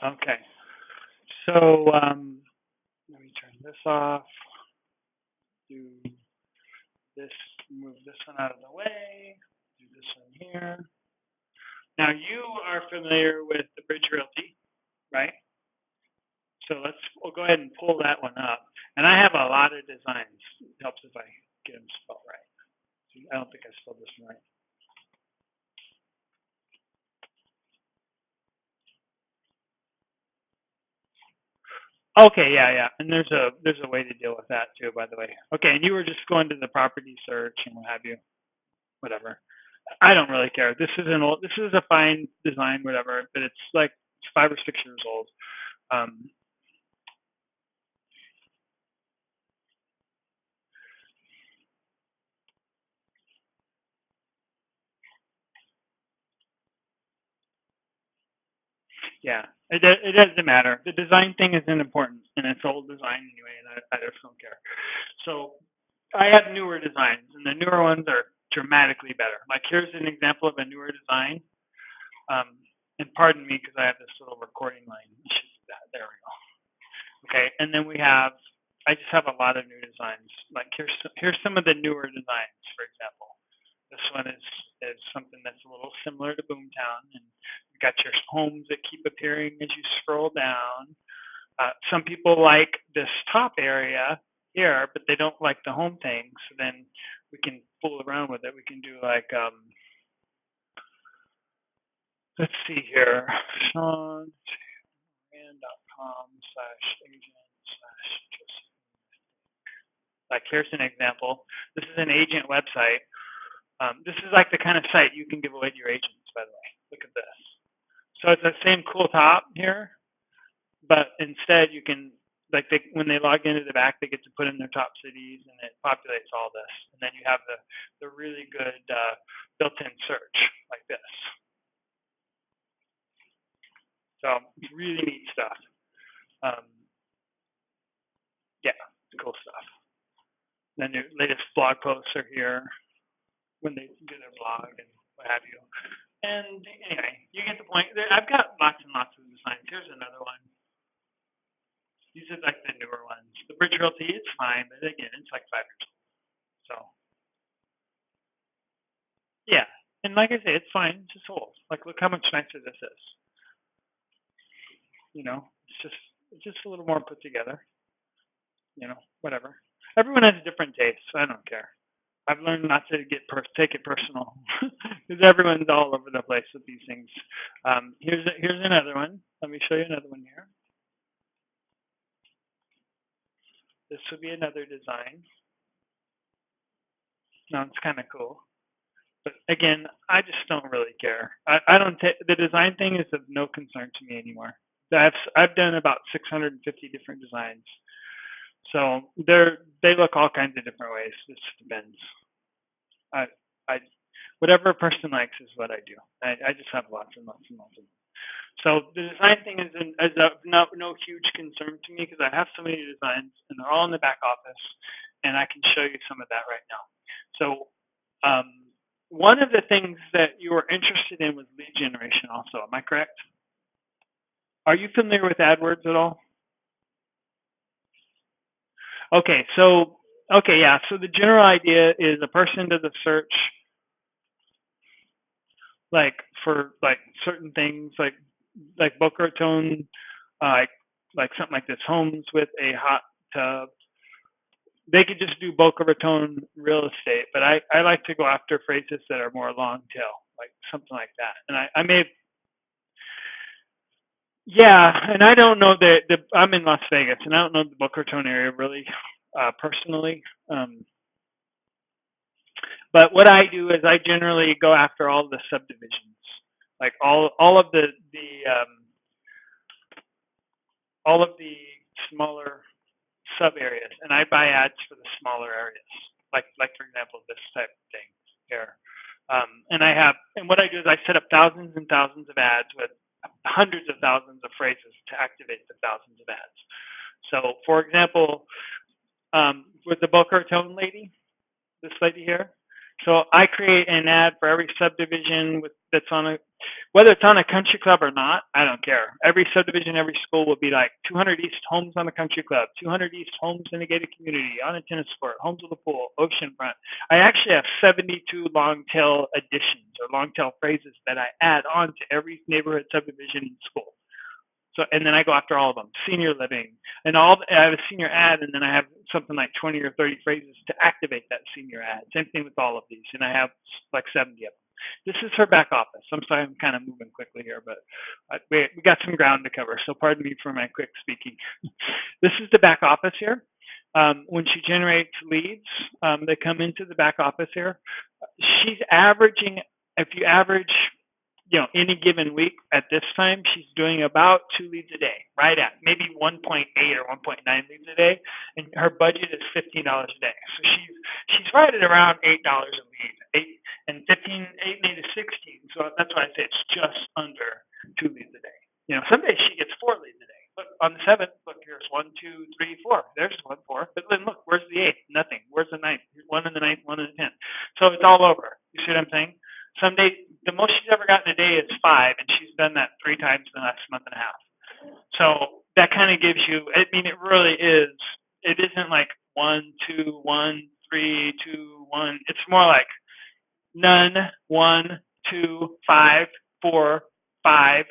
Okay. So let me turn this off. Do this. Move this one out of the way. Do this one here. Now you are familiar with the Bridge Realty, right? So we'll go ahead and pull that one up. And I have a lot of designs. It helps if I get them spelled right. I don't think I spelled this one right. Okay, yeah, yeah. And there's a way to deal with that too, by the way. Okay, and you were just going to the property search and what have you, whatever. I don't really care. This is a fine design, whatever, but it's like 5 or 6 years old. Um, yeah, it doesn't matter. The design thing isn't important, and it's old design anyway, and I just don't care. So I have newer designs, and the newer ones are dramatically better. Like here's an example of a newer design. Um, and pardon me because I have this little recording line. There we go. Okay, and then we have. I just have a lot of new designs. Like here's some of the newer designs. For example, this one is something that's a little similar to Boomtown, and you've got your homes that keep appearing as you scroll down. Some people like this top area here, but they don't like the home thing. So then we can fool around with it. We can do like let's see here, Sean com/agent slash like here's an example. This is an agent website. This is like the kind of site you can give away to your agents, by the way. Look at this. So it's the same cool top here, but instead you can when they log into the back, they get to put in their top cities, and it populates all this. And then you have the really good built-in search like this. So it's really neat stuff. Um, yeah, cool stuff. Then your latest blog posts are here when they do their blog and what have you. And anyway, you get the point. I've got lots and lots of designs. Here's another one. These are like the newer ones. The Bridge Realty, it's fine, but again, it's like 5 years old. So yeah, and like I say, it's fine. It's just old. Like look how much nicer this is. You know, it's just a little more put together. You know, whatever. Everyone has different tastes. So I don't care. I've learned not to take it personal because everyone's all over the place with these things. Here's another one. Let me show you another one here. This would be another design. Now it's kind of cool, but again, I just don't really care. I don't take the design thing is of no concern to me anymore. I've done about 650 different designs, so they look all kinds of different ways. It just depends. I I whatever a person likes is what I do. I just have lots and lots and lots of them. So the design thing is no huge concern to me because I have so many designs and they're all in the back office, and I can show you some of that right now. So one of the things that you were interested in was lead generation. Also, am I correct? Are you familiar with AdWords at all? Okay, so okay, yeah. So the general idea is a person does a search like for like certain things like Boca Raton, uh, like something like this, homes with a hot tub. They could just do Boca Raton real estate, but I like to go after phrases that are more long tail, like something like that. And I may, yeah, and I don't know I'm in Las Vegas, and I don't know the Boca Raton area really personally. But what I do is I generally go after all the subdivisions, like all of all of the smaller sub areas, and I buy ads for the smaller areas, like for example this type of thing here. And what I do is I set up thousands and thousands of ads with hundreds of thousands of phrases to activate the thousands of ads. So, for example, with the Boca Raton lady, this lady here, So I create an ad for every subdivision that's on a, whether it's on a country club or not, I don't care. Every subdivision, every school will be like 200 East homes on the country club, 200 East homes in a gated community, on a tennis court, homes with a pool, oceanfront. I actually have 72 long tail additions or long tail phrases that I add on to every neighborhood subdivision and school. So, and then I go after all of them. Senior living, and I have a senior ad, and then I have something like 20 or 30 phrases to activate that senior ad. Same thing with all of these, and I have like 70 of them. This is her back office. I'm sorry, I'm kind of moving quickly here, but we got some ground to cover. So pardon me for my quick speaking. This is the back office here. When she generates leads, they come into the back office here. She's averaging, if you average, any given week at this time, she's doing about 2 leads a day, right at maybe 1.8 or 1.9 leads a day, and her budget is $15 a day. So she's right at around $8 a lead, 8 and 16. So that's why I say it's just under 2 leads a day. Some days she gets 4 leads a day. Look, on the 7th, look, here's 1, 2, 3, 4. There's 1, 4. But then look, where's the 8th? Nothing. Where's the 9th? 1 in the 9th, 1 in the 10th. So it's all over. You see what I'm saying? Some days, the most she's ever gotten a day is 5, and she's done that 3 times in the last month and a half. So that kind of gives you, I mean, it really is, it isn't like 1, 2, 1, 3, 2, 1. It's more like none, 1, 2, 5, 4, 5,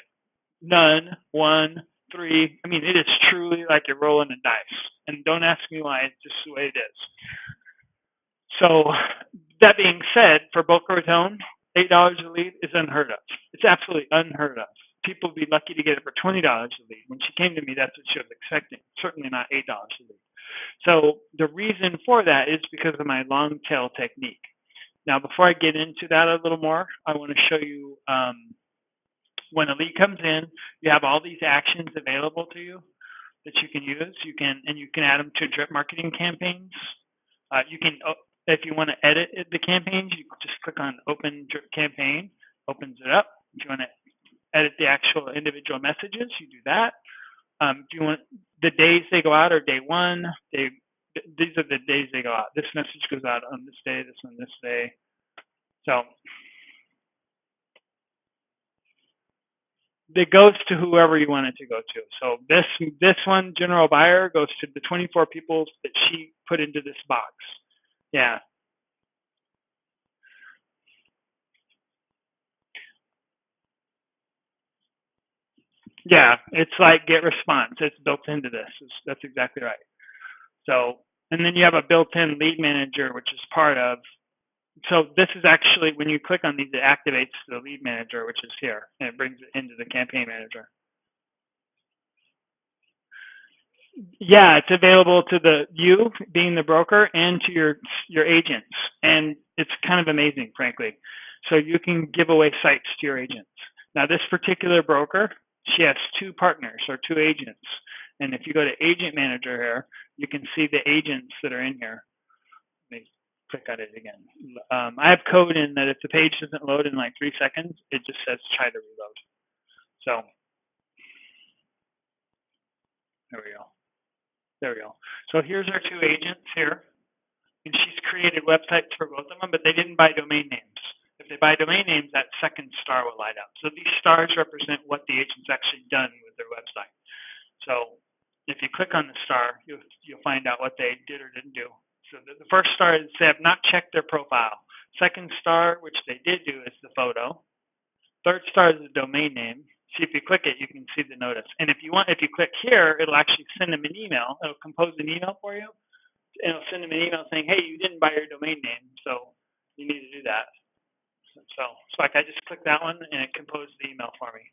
none, 1, 3. I mean, it is truly like you're rolling a dice. And don't ask me why, it's just the way it is. So that being said, for Boca Raton, $8 a lead is unheard of. It's absolutely unheard of. People would be lucky to get it for $20 a lead. When she came to me, that's what she was expecting. Certainly not $8 a lead. So the reason for that is because of my long tail technique. Now, before I get into that a little more, I want to show you when a lead comes in, you have all these actions available to you that you can use. You can add them to drip marketing campaigns. You can, if you want to edit the campaigns, you just click on Open Drip Campaign, opens it up. If you want to edit the actual individual messages, you do that. Do you want the days they go out or day one? These are the days they go out. This message goes out on this day, this one this day. So it goes to whoever you want it to go to. So this one, general buyer, goes to the 24 people that she put into this box. Yeah. Yeah, it's like get response. It's built into this. That's exactly right. So, and then you have a built-in lead manager, which is part of. So this is actually, when you click on these, it activates the lead manager, which is here, and it brings it into the campaign manager. Yeah, it's available to you being the broker and to your agents, and it's kind of amazing, frankly. So you can give away sites to your agents. Now, this particular broker, she has 2 partners or 2 agents, and if you go to Agent Manager here, you can see the agents that are in here. Let me click on it again. I have code in that if the page doesn't load in like 3 seconds, it just says try to reload. So there we go. There we go. So here's our 2 agents here. And she's created websites for both of them, but they didn't buy domain names. If they buy domain names, that second star will light up. So these stars represent what the agent's actually done with their website. So if you click on the star, you'll find out what they did or didn't do. So the first star is they have not checked their profile. Second star, which they did do, is the photo. Third star is the domain name. See, if you click it, you can see the notice. And if you click here, it'll actually send them an email. It'll compose an email for you, and it'll send them an email saying, "Hey, you didn't buy your domain name, so you need to do that." So like I just clicked that one, and it composed the email for me.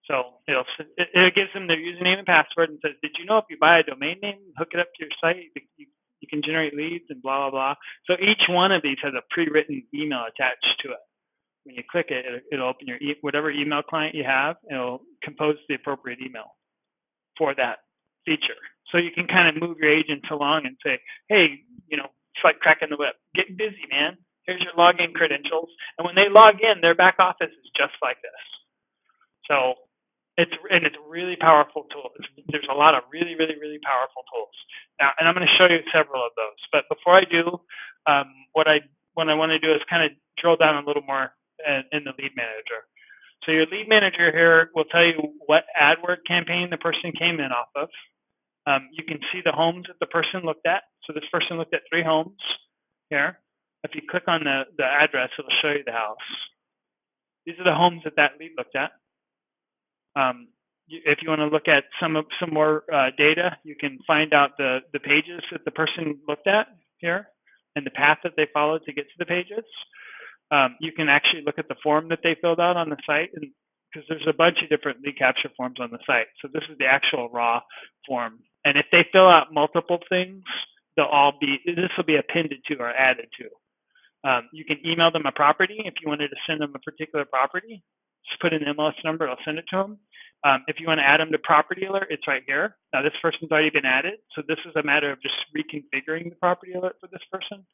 So it gives them their username and password and says, "Did you know if you buy a domain name, hook it up to your site, you can generate leads and blah blah blah." So each one of these has a pre-written email attached to it. When you click it, it'll open your whatever email client you have, and it'll compose the appropriate email for that feature. So you can kind of move your agents along and say, "Hey, it's like cracking the whip. Get busy, man. Here's your login credentials." And when they log in, their back office is just like this. So it's a really powerful tool. There's a lot of really, really, really powerful tools. Now, and I'm going to show you several of those. But before I do, what I what I want to do is kind of drill down a little more in the lead manager. So your lead manager here will tell you what AdWord campaign the person came in off of. You can see the homes that the person looked at. So this person looked at 3 homes here. If you click on the address, it'll show you the house. These are the homes that that lead looked at. If you want to look at some more data, you can find out the pages that the person looked at here and the path that they followed to get to the pages. You can actually look at the form that they filled out on the site, and because there's a bunch of different lead capture forms on the site. So this is the actual raw form. And if they fill out multiple things, this will be appended to or added to. You can email them a property if you wanted to send them a particular property. Just put in the MLS number, it'll send it to them. If you want to add them to property alert, it's right here. Now this person's already been added, so this is a matter of just reconfiguring the property alert for this person.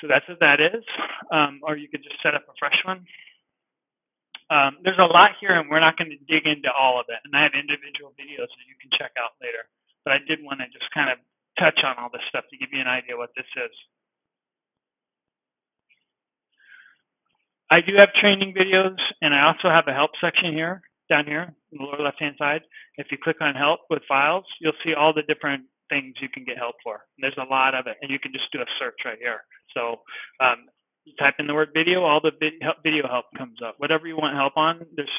So that's what that is. Or you could just set up a fresh one. There's a lot here, and we're not going to dig into all of it. And I have individual videos that you can check out later. But I did want to just kind of touch on all this stuff to give you an idea what this is. I do have training videos, and I also have a help section here, down here, in the lower left-hand side. If you click on help with files, you'll see all the different things you can get help for. And there's a lot of it, and you can just do a search right here. So you type in the word video, all the video help comes up. Whatever you want help on, there's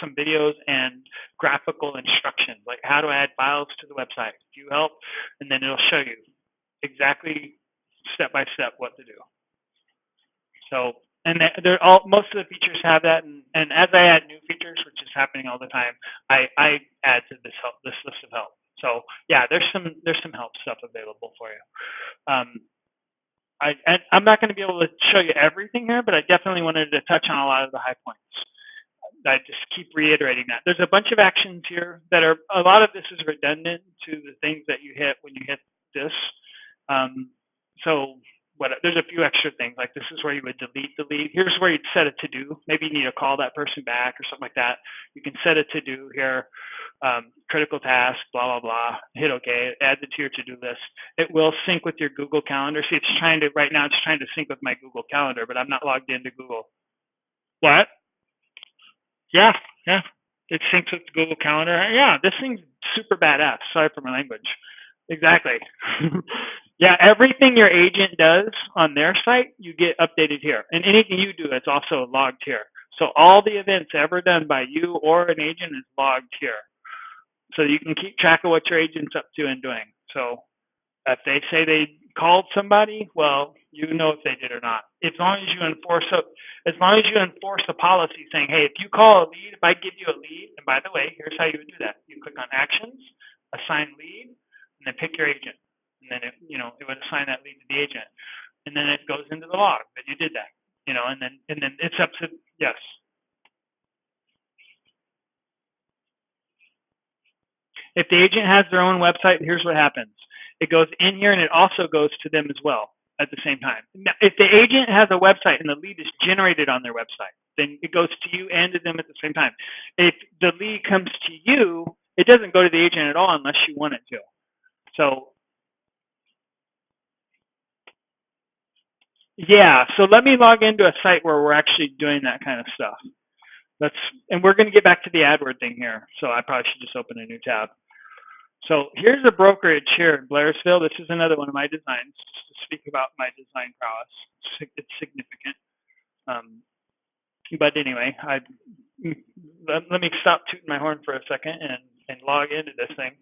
some videos and graphical instructions, like how to add files to the website. View help, and then it'll show you exactly step by step what to do. So, and most of the features have that, and as I add new features, which is happening all the time, I add to this list of help. So yeah, there's some help stuff available for you. I'm not going to be able to show you everything here, but I definitely wanted to touch on a lot of the high points. I just keep reiterating that. There's a bunch of actions here that are, a lot of this is redundant to the things that you hit when you hit this. There's a few extra things, like this is where you would delete the lead. Here's where you'd set a to-do. Maybe you need to call that person back or something like that. You can set a to-do here, critical task, blah, blah, blah. Hit OK, add it to your to-do list. It will sync with your Google Calendar. See, right now it's trying to sync with my Google Calendar, but I'm not logged into Google. What? Yeah. It syncs with Google Calendar. Yeah, this thing's super badass. Sorry for my language. Exactly. Yeah, everything your agent does on their site, you get updated here. And anything you do, it's also logged here. So all the events ever done by you or an agent is logged here. So you can keep track of what your agent's up to and doing. So if they say they called somebody, well, you know if they did or not. As long as you enforce a policy saying, hey, if you call a lead, if I give you a lead, and by the way, here's how you would do that. You click on actions, assign lead, and then pick your agent. And then it would assign that lead to the agent. And then it goes into the log that you did that. And then it's up to, yes. If the agent has their own website, here's what happens. It goes in here and it also goes to them as well at the same time. Now, if the agent has a website and the lead is generated on their website, then it goes to you and to them at the same time. If the lead comes to you, it doesn't go to the agent at all unless you want it to. So yeah, so let me log into a site where we're actually doing that kind of stuff. And we're going to get back to the AdWord thing here. So I probably should just open a new tab. So here's a brokerage here in Blairsville. This is another one of my designs, just to speak about my design prowess. It's significant. But anyway, let me stop tooting my horn for a second and log into this thing.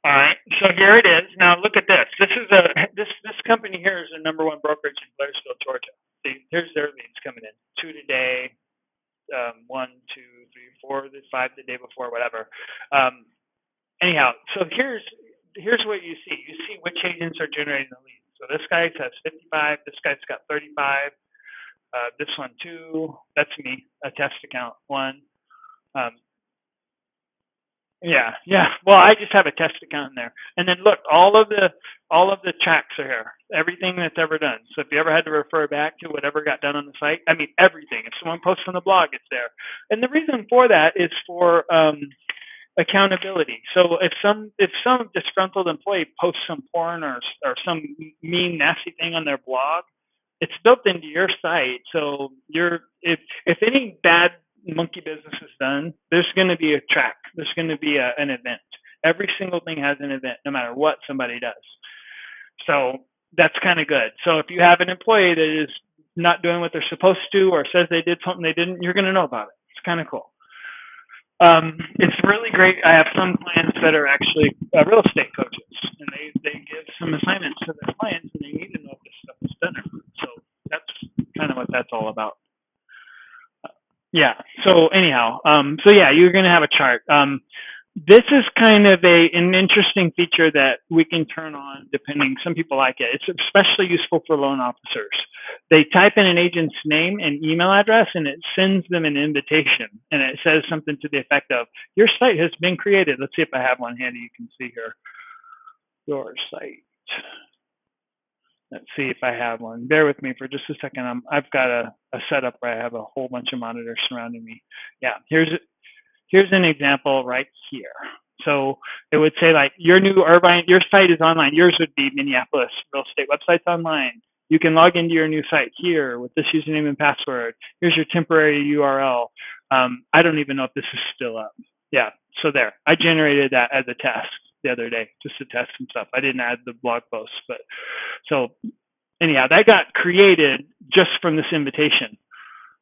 All right, so here it is. Now look at this. This company here is the #1 brokerage in Blairsville, Georgia. See, here's their leads coming in. 2 today, 1, 2, 3, 4, 5 the day before, whatever. Anyhow, so here's what you see. You see which agents are generating the leads. So this guy has 55. This guy's got 35. This one 2. That's me. A test account 1. Yeah. Well, I just have a test account in there. And then look, all of the tracks are here. Everything that's ever done. So if you ever had to refer back to whatever got done on the site, I mean everything. If someone posts on the blog, it's there. And the reason for that is for accountability. So if some disgruntled employee posts some porn or some mean nasty thing on their blog, it's built into your site. So if any bad monkey business is done, there's going to be a track. There's going to be an event. Every single thing has an event, no matter what somebody does. So that's kind of good. So if you have an employee that is not doing what they're supposed to or says they did something they didn't, you're going to know about it. It's kind of cool. It's really great. I have some clients that are actually real estate coaches, and they give some assignments to their clients, and they need to know if this stuff is done or not. So that's kind of what that's all about. Yeah. So anyhow, so yeah, you're going to have a chart. This is kind of an interesting feature that we can turn on depending. Some people like it. It's especially useful for loan officers. They type in an agent's name and email address, and it sends them an invitation, and it says something to the effect of, your site has been created. Let's see if I have one handy. You can see here. Your site. Let's see if I have one. Bear with me for just a second. I've got a setup where I have a whole bunch of monitors surrounding me. Yeah, here's an example right here. So it would say like your site is online. Yours would be Minneapolis Real Estate Websites Online. You can log into your new site here with this username and password. Here's your temporary URL. I don't even know if this is still up. Yeah, so there. I generated that as a test the other day just to test some stuff. I didn't add the blog posts, but so anyhow, that got created just from this invitation.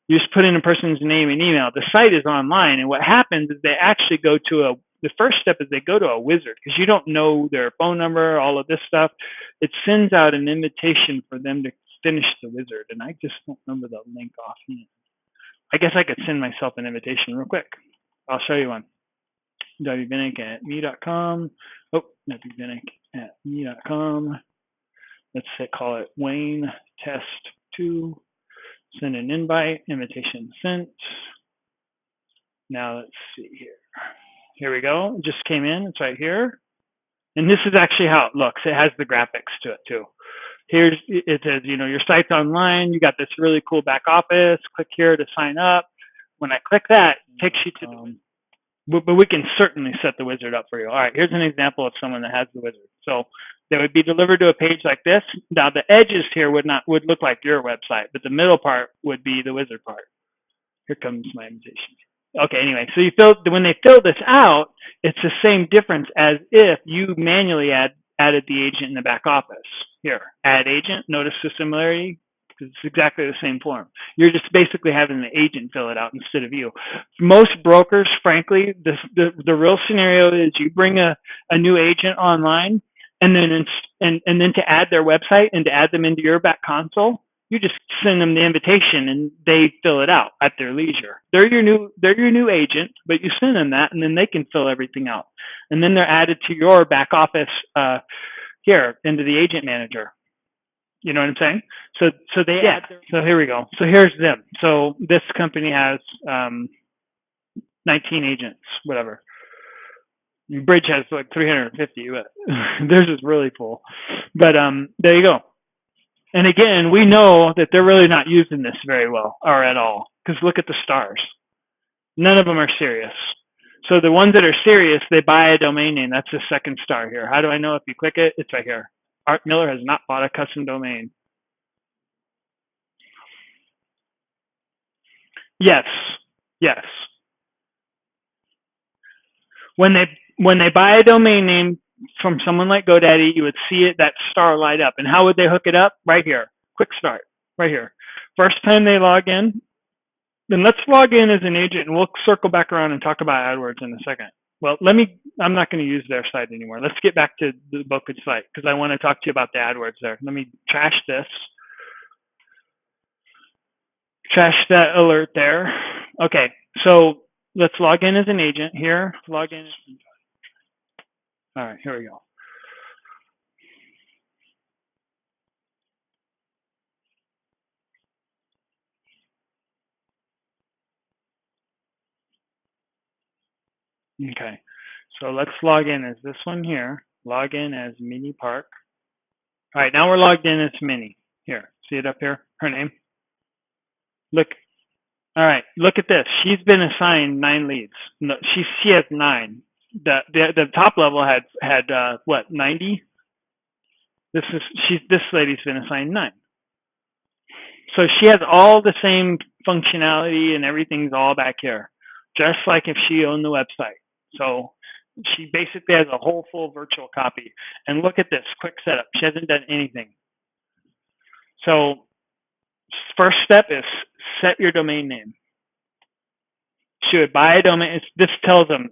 You just put in a person's name and email. The site is online, and what happens is they actually go to the first step is they go to a wizard because you don't know their phone number, all of this stuff. It sends out an invitation for them to finish the wizard, and I just don't remember the link offhand. I guess I could send myself an invitation real quick. I'll show you one. wbinnick@me.com. Oh, wbinnick@me.com. Let's call it Wayne Test 2. Send an invite, invitation sent. Now let's see here. Here we go. It just came in. It's right here. And this is actually how it looks. It has the graphics to it too. It says, your site's online. You got this really cool back office. Click here to sign up. When I click that, it takes you to the but we can certainly set the wizard up for you. All right, here's an example of someone that has the wizard. So they would be delivered to a page like this. Now the edges here would look like your website, but the middle part would be the wizard part. Here comes my invitation. Okay, anyway, so when they fill this out, it's the same difference as if you manually added the agent in the back office. Here, add agent. Notice the similarity. It's exactly the same form. You're just basically having the agent fill it out instead of you. Most brokers, frankly, the real scenario is you bring a new agent online, and then to add their website and to add them into your back console, you just send them the invitation and they fill it out at their leisure. They're your new agent, but you send them that, and then they can fill everything out, and then they're added to your back office here into the agent manager. You know what I'm saying? So they add. So here we go. So here's them. So this company has 19 agents, whatever. Bridge has like 350, but theirs is really full. But there you go. And again, we know that they're really not using this very well or at all, because look at the stars. None of them are serious. So the ones that are serious, they buy a domain name. That's the second star here. How do I know? If you click it, it's right here. Art Miller has not bought a custom domain. Yes. When they buy a domain name from someone like GoDaddy, you would see that star light up. And how would they hook it up? Right here. Quick start. Right here. First time they log in, then let's log in as an agent, and we'll circle back around and talk about AdWords in a second. Well, I'm not going to use their site anymore. Let's get back to the Bocage site because I want to talk to you about the AdWords there. Let me trash this. Trash that alert there. Okay, so let's log in as an agent here. Log in. All right, here we go. Okay, so let's log in as this one here. Log in as Minnie Park. All right, now we're logged in as Minnie. Here, see it up here? Her name. Look. All right, look at this. She's been assigned 9 leads. No, she has 9. The top level had what, 90? This lady's been assigned 9. So she has all the same functionality and everything's all back here, just like if she owned the website. So she basically has a whole full virtual copy. And look at this quick setup. She hasn't done anything. So first step is set your domain name. She would buy a domain. This tells them,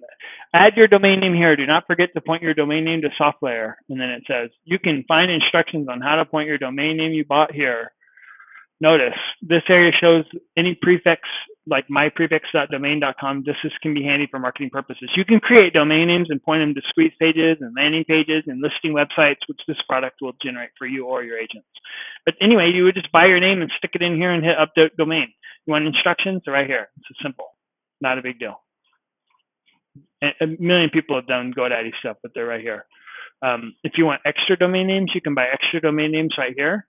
add your domain name here. Do not forget to point your domain name to software. And then it says, you can find instructions on how to point your domain name you bought here. Notice this area shows any prefix like myprefix.domain.com. This can be handy for marketing purposes. You can create domain names and point them to squeeze pages and landing pages and listing websites, which this product will generate for you or your agents. But anyway, you would just buy your name and stick it in here and hit update domain. You want instructions? They're right here. It's simple, not a big deal. And a million people have done GoDaddy stuff, but they're right here. If you want extra domain names, you can buy extra domain names right here.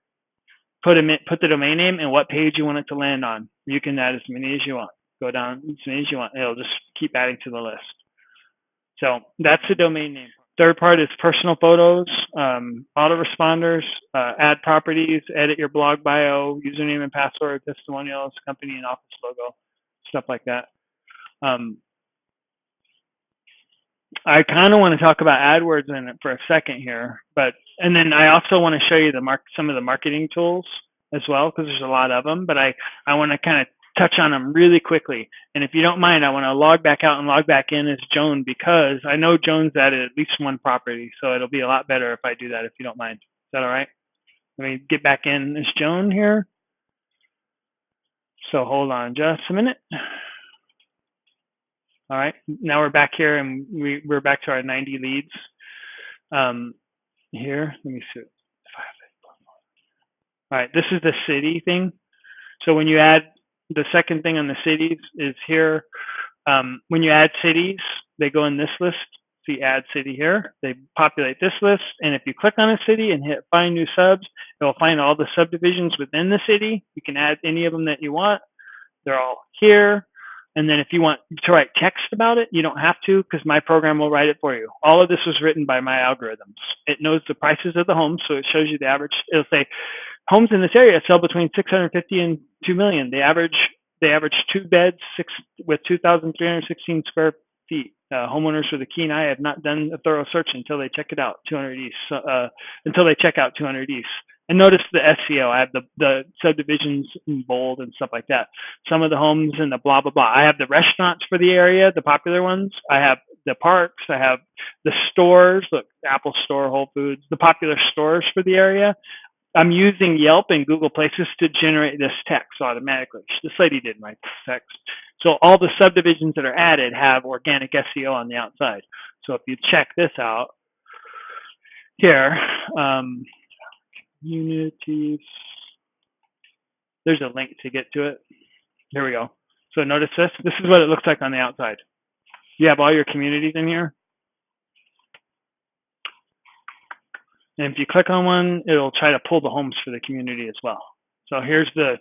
Put the domain name and what page you want it to land on. You can add as many as you want. Go down as many as you want. It'll just keep adding to the list. So that's the domain name. Third part is personal photos, autoresponders, add properties, edit your blog bio, username and password, testimonials, company and office logo, stuff like that. I kind of want to talk about AdWords in it for a second here, and then I also want to show you some of the marketing tools as well, because there's a lot of them, but I want to kind of touch on them really quickly. And if you don't mind, I want to log back out and log back in as Joan, because I know Joan's added at least one property, so it'll be a lot better if I do that, if you don't mind. Is that all right? Let me get back in as Joan here. So hold on just a minute. All right, now we're back here, and we're back to our 90 leads. Here, let me see. All right, this is the city thing. So when you add, the second thing on the cities is here. When you add cities, they go in this list. So you add city here, they populate this list, and if you click on a city and hit find new subs, it will find all the subdivisions within the city. You can add any of them that you want. They're all here. And then if you want to write text about it, you don't have to, because my program will write it for you. All of this was written by my algorithms. It knows the prices of the homes, so it shows you the average. It'll say homes in this area sell between 650 and 2 million. They average 2 beds, with 2,316 square feet. Homeowners with a keen eye have not done a thorough search until they check it out. 200 East. Until they check out 200 East. And notice the SEO. I have the subdivisions in bold and stuff like that. Some of the homes and the blah, blah, blah. I have the restaurants for the area, the popular ones. I have the parks. I have the stores. Look, Apple Store, Whole Foods, the popular stores for the area. I'm using Yelp and Google Places to generate this text automatically. This lady didn't write this text. So all the subdivisions that are added have organic SEO on the outside. So if you check this out here, communities. There's a link to get to it. Here we go. So notice this. This is what it looks like on the outside. You have all your communities in here. And if you click on one, it'll try to pull the homes for the community as well. So here's the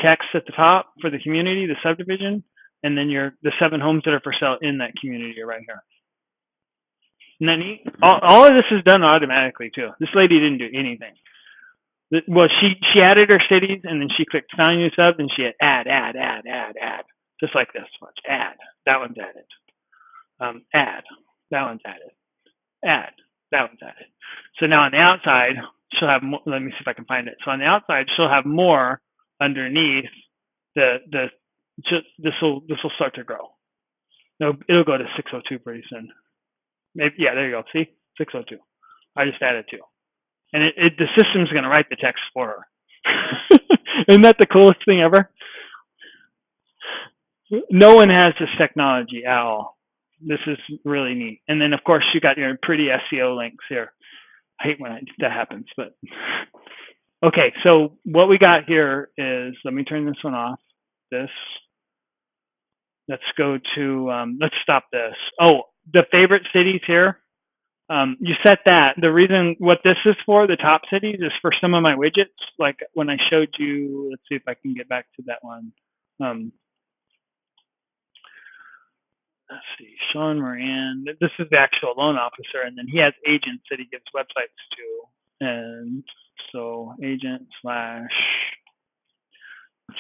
text at the top for the community, the subdivision, and then the 7 homes that are for sale in that community are right here. And then all of this is done automatically too. This lady didn't do anything. Well, she added her cities, and then she clicked find new subs, and she had add, just like this. Watch, add. That one's added. Add. That one's added. Add. That one's added. So now on the outside, she'll have more. Let me see if I can find it. So on the outside, she'll have more underneath. This will start to grow. It'll go to 602 pretty soon. Maybe, yeah, there you go. See, 602. I just added 2. And the system's going to write the text for her. Isn't that the coolest thing ever? No one has this technology at all. This is really neat. And then, of course, you got your pretty SEO links here. I hate when that happens, but okay. So what we got here is, let me turn this one off. Let's go to, let's stop this. Oh, the favorite cities here. You set that. The reason what this is for, the top cities, is for some of my widgets. Like when I showed you, let's see if I can get back to that one. let's see, Sean Moran. This is the actual loan officer, and then he has agents that he gives websites to. And so agent slash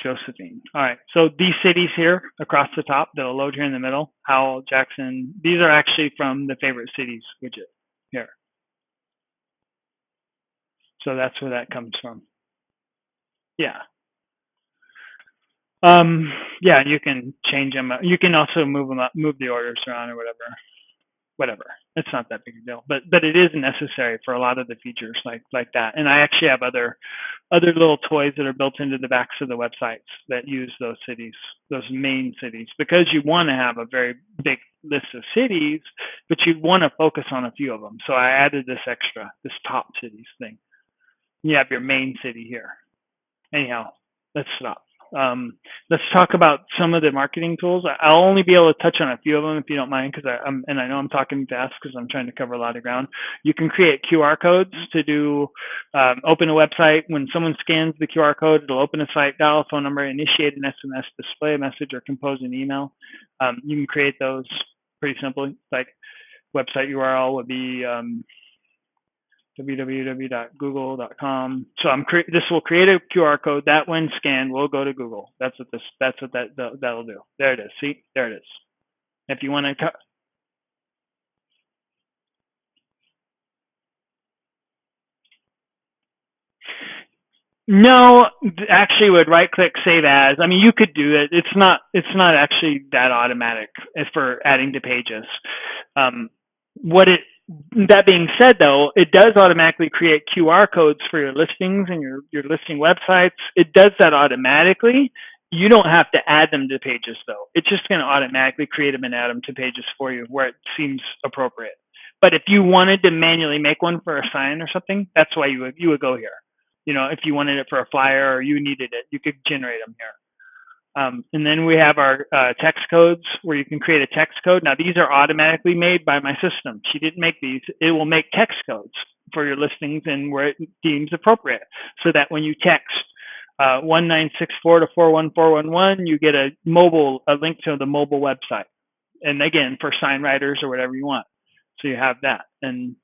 Josephine. All right. So these cities here across the top that'll load here in the middle, Howell, Jackson, these are actually from the favorite cities widget here. So that's where that comes from. Yeah. Yeah, you can change them. You can also move them up, move the orders around or whatever. It's not that big a deal, but it is necessary for a lot of the features like that. And I actually have other little toys that are built into the backs of the websites that use those cities, those main cities, because you want to have a very big list of cities, but you want to focus on a few of them. So I added this extra, this top cities thing. You have your main city here. Anyhow, let's stop. Let's talk about some of the marketing tools. I'll only be able to touch on a few of them if you don't mind, because I know I'm talking fast because I'm trying to cover a lot of ground. You can create QR codes to do open a website. When someone scans the QR code, it'll open a site, dial a phone number, initiate an SMS, display a message, or compose an email. You can create those pretty simply. Like website URL would be www.google.com. So this will create a QR code that, when scanned, will go to Google. That'll do. There it is. See, there it is. If you want to, no, actually, would right click save as. I mean, you could do it. It's not actually that automatic for adding to pages. That being said, though, it does automatically create QR codes for your listings and your listing websites. It does that automatically. You don't have to add them to pages, though. It's just going to automatically create them and add them to pages for you where it seems appropriate. But if you wanted to manually make one for a sign or something, that's why you would go here. You know, if you wanted it for a flyer or you needed it, you could generate them here. And then we have our text codes where you can create a text code. Now, these are automatically made by my system. She didn't make these. It will make text codes for your listings and where it deems appropriate, so that when you text 1964 to 41411, you get a link to the mobile website. And again, for sign writers or whatever you want. So you have that. And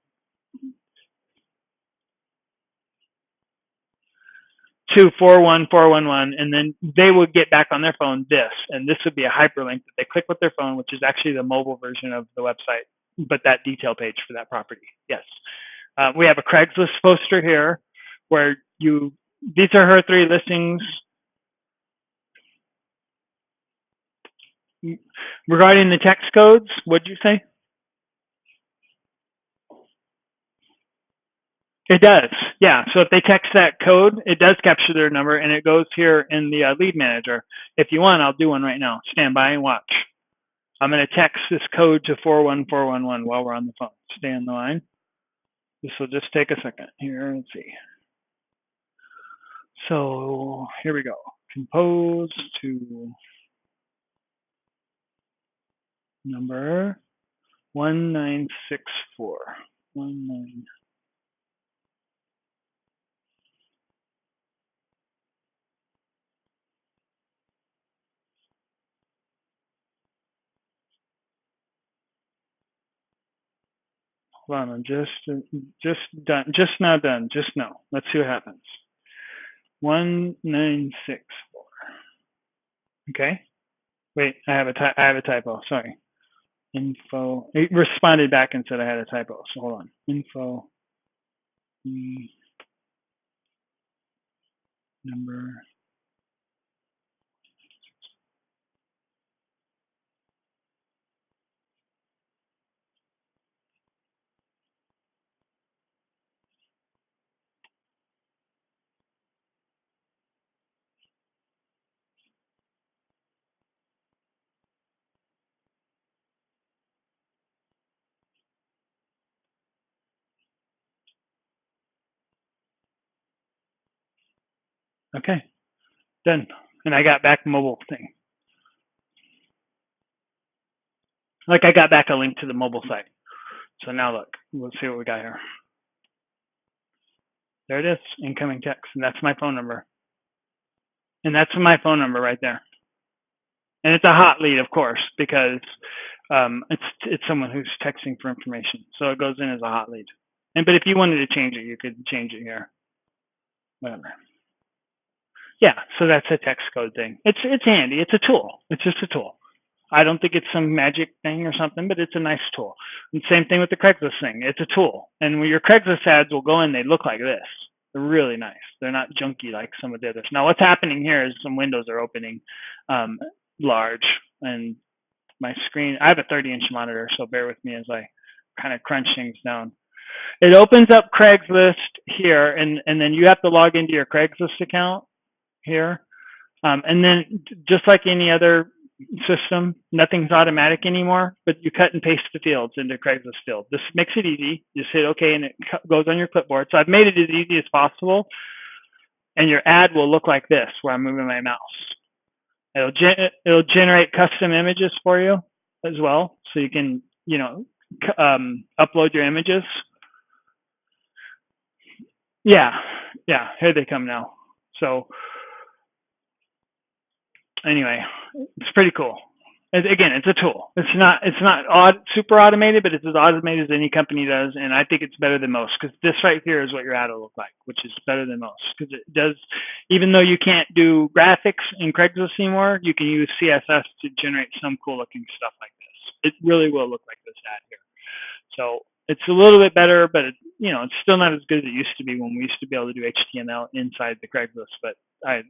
to 41411, and then they would get back on their phone and this would be a hyperlink that they click with their phone, which is actually the mobile version of the website, but that detail page for that property. Yes. We have a Craigslist poster here where these are her 3 listings. Regarding the text codes, what did you say? It does, yeah. So if they text that code, it does capture their number, and it goes here in the lead manager. If you want, I'll do one right now. Stand by and watch. I'm going to text this code to 41411 while we're on the phone. Stay on the line. This will just take a second here. Let's see. So here we go. Compose to number 1964. 19. Hold on, I'm just done. Just now done. Just now. Let's see what happens. 1964. Okay. Wait, I have a typo. Sorry. Info. It responded back and said I had a typo. So hold on. Info. Number. Okay. Done. And I got back mobile thing. Like I got back a link to the mobile site. So now look, we'll see what we got here. There it is, incoming text, and that's my phone number. And that's my phone number right there. And it's a hot lead, of course, because It's someone who's texting for information, so it goes in as a hot lead. But if you wanted to change it, you could change it here. Whatever. Yeah, so that's a text code thing. It's handy. It's a tool. It's just a tool. I don't think it's some magic thing or something, but it's a nice tool. And same thing with the Craigslist thing. It's a tool. And when your Craigslist ads will go in, they look like this. They're really nice. They're not junky like some of the others. Now, what's happening here is some windows are opening large, and my screen, I have a 30-inch monitor, so bear with me as I kind of crunch things down. It opens up Craigslist here, and then you have to log into your Craigslist account here. And then just like any other system, nothing's automatic anymore, but you cut and paste the fields into Craigslist field. This makes it easy. You just hit OK, and it goes on your clipboard. So I've made it as easy as possible, and your ad will look like this, where I'm moving my mouse. It'll generate custom images for you as well, so you can, upload your images. Yeah, here they come now. So anyway, it's pretty cool. Again, it's a tool. It's not super automated, but it's as automated as any company does, and I think it's better than most, because this right here is what your ad will look like, which is better than most, because it does. Even though you can't do graphics in Craigslist anymore, you can use CSS to generate some cool looking stuff like this. It really will look like this ad here. So it's a little bit better, but it's still not as good as it used to be when we used to be able to do HTML inside the Craigslist. But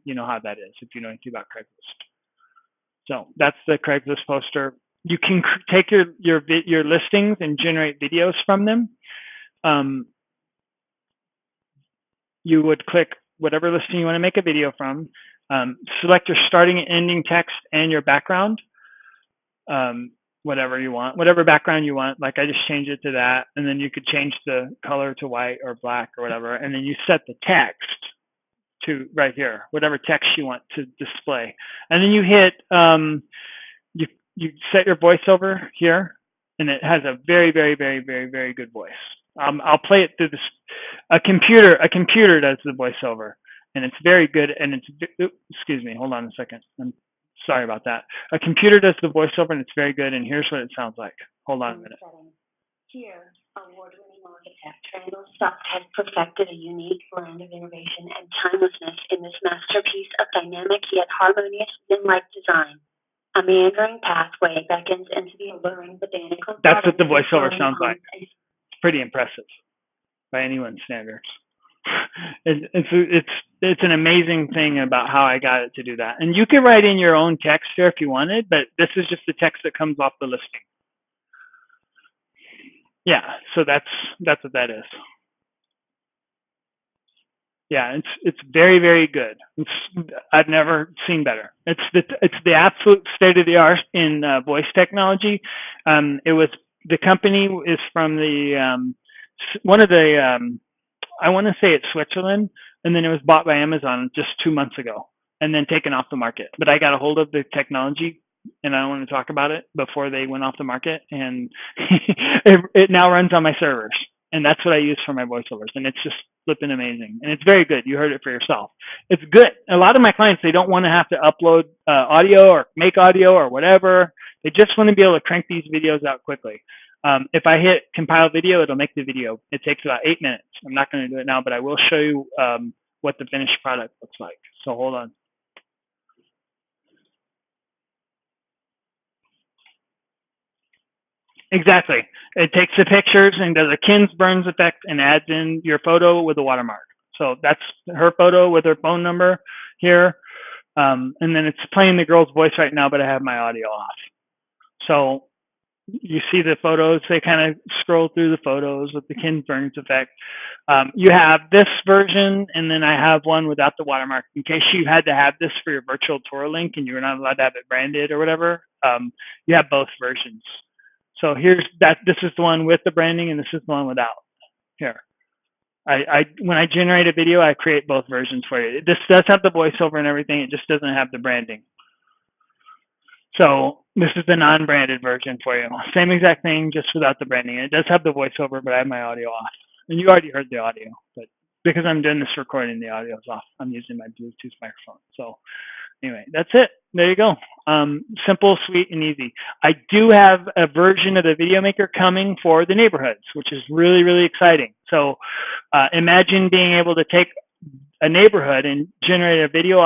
you know how that is if you know anything about Craigslist. So that's the Craigslist poster. You can take your listings and generate videos from them. You would click whatever listing you want to make a video from. Select your starting and ending text and your background. Whatever you want, whatever background you want. Like I just changed it to that, and then you could change the color to white or black or whatever, and then you set the text to right here, whatever text you want to display, and then you hit you set your voiceover here, and it has a very, very, very, very, very good voice. I'll play it through this. A computer does the voiceover, and it's very good. And it's excuse me, hold on a second. I'm sorry about that. A computer does the voiceover, and it's very good. And here's what it sounds like. Hold on a minute. Here, award-winning architect Randall Stuck has perfected a unique blend of innovation and timelessness in this masterpiece of dynamic yet harmonious zen-like design. A meandering pathway beckons into the alluring botanical. That's what the voiceover sounds like. It's pretty impressive by anyone's standards. It's an amazing thing about how I got it to do that. And you can write in your own text here if you wanted, but this is just the text that comes off the listing. Yeah, so that's what that is. Yeah, it's very, very good. I've never seen better. It's the absolute state of the art in voice technology. The company is from one of the I want to say it's Switzerland, and then it was bought by Amazon just 2 months ago, and then taken off the market. But I got a hold of the technology, and I don't want to talk about it before they went off the market, and it now runs on my servers, and that's what I use for my voiceovers, and it's just flipping amazing, and it's very good. You heard it for yourself. It's good. A lot of my clients, they don't want to have to upload audio or make audio or whatever. They just want to be able to crank these videos out quickly. If I hit compile video, it'll make the video. It takes about 8 minutes. I'm not going to do it now, but I will show you what the finished product looks like. So hold on. Exactly. It takes the pictures and does a Kins Burns effect and adds in your photo with a watermark. So that's her photo with her phone number here. And then it's playing the girl's voice right now, but I have my audio off. So you see the photos, they kind of scroll through the photos with the Kins Burns effect. You have this version, and then I have one without the watermark. In case you had to have this for your virtual tour link and you were not allowed to have it branded or whatever, you have both versions. So this is the one with the branding, and this is the one without. Here. When I generate a video, I create both versions for you. This does have the voiceover and everything, it just doesn't have the branding. So this is the non-branded version for you. Same exact thing, just without the branding. It does have the voiceover, but I have my audio off. And you already heard the audio, but because I'm doing this recording, the audio is off. I'm using my Bluetooth microphone. So Anyway, that's it. There you go. Simple, sweet, and easy. I do have a version of the video maker coming for the neighborhoods, which is really, really exciting. So imagine being able to take a neighborhood and generate a video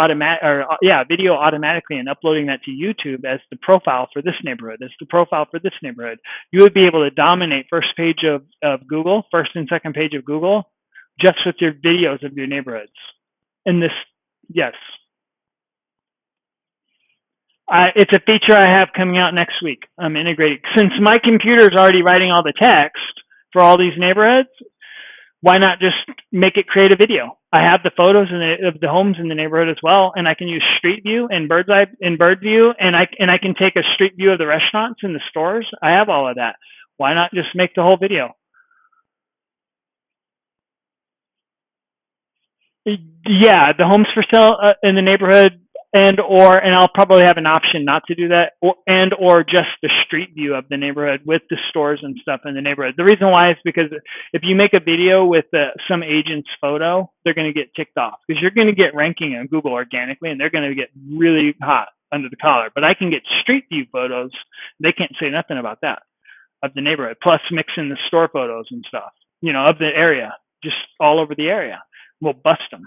video automatically and uploading that to YouTube as the profile for this neighborhood, as the profile for this neighborhood. You would be able to dominate first page of Google, first and second page of Google, just with your videos of your neighborhoods. And this, yes. It's a feature I have coming out next week. I'm integrating. Since my computer is already writing all the text for all these neighborhoods, why not just make it create a video? I have the photos of the homes in the neighborhood as well, and I can use Street View and Bird's Eye and Bird View, and I can take a Street View of the restaurants and the stores. I have all of that. Why not just make the whole video? Yeah, the homes for sale in the neighborhood, and I'll probably have an option not to do that, or just the street view of the neighborhood with the stores and stuff in the neighborhood. The reason why is because if you make a video with some agent's photo, they're going to get ticked off because you're going to get ranking on Google organically, and they're going to get really hot under the collar. But I can get street view photos; they can't say nothing about that of the neighborhood. Plus, mix in the store photos and stuff, of the area, just all over the area. We'll bust them.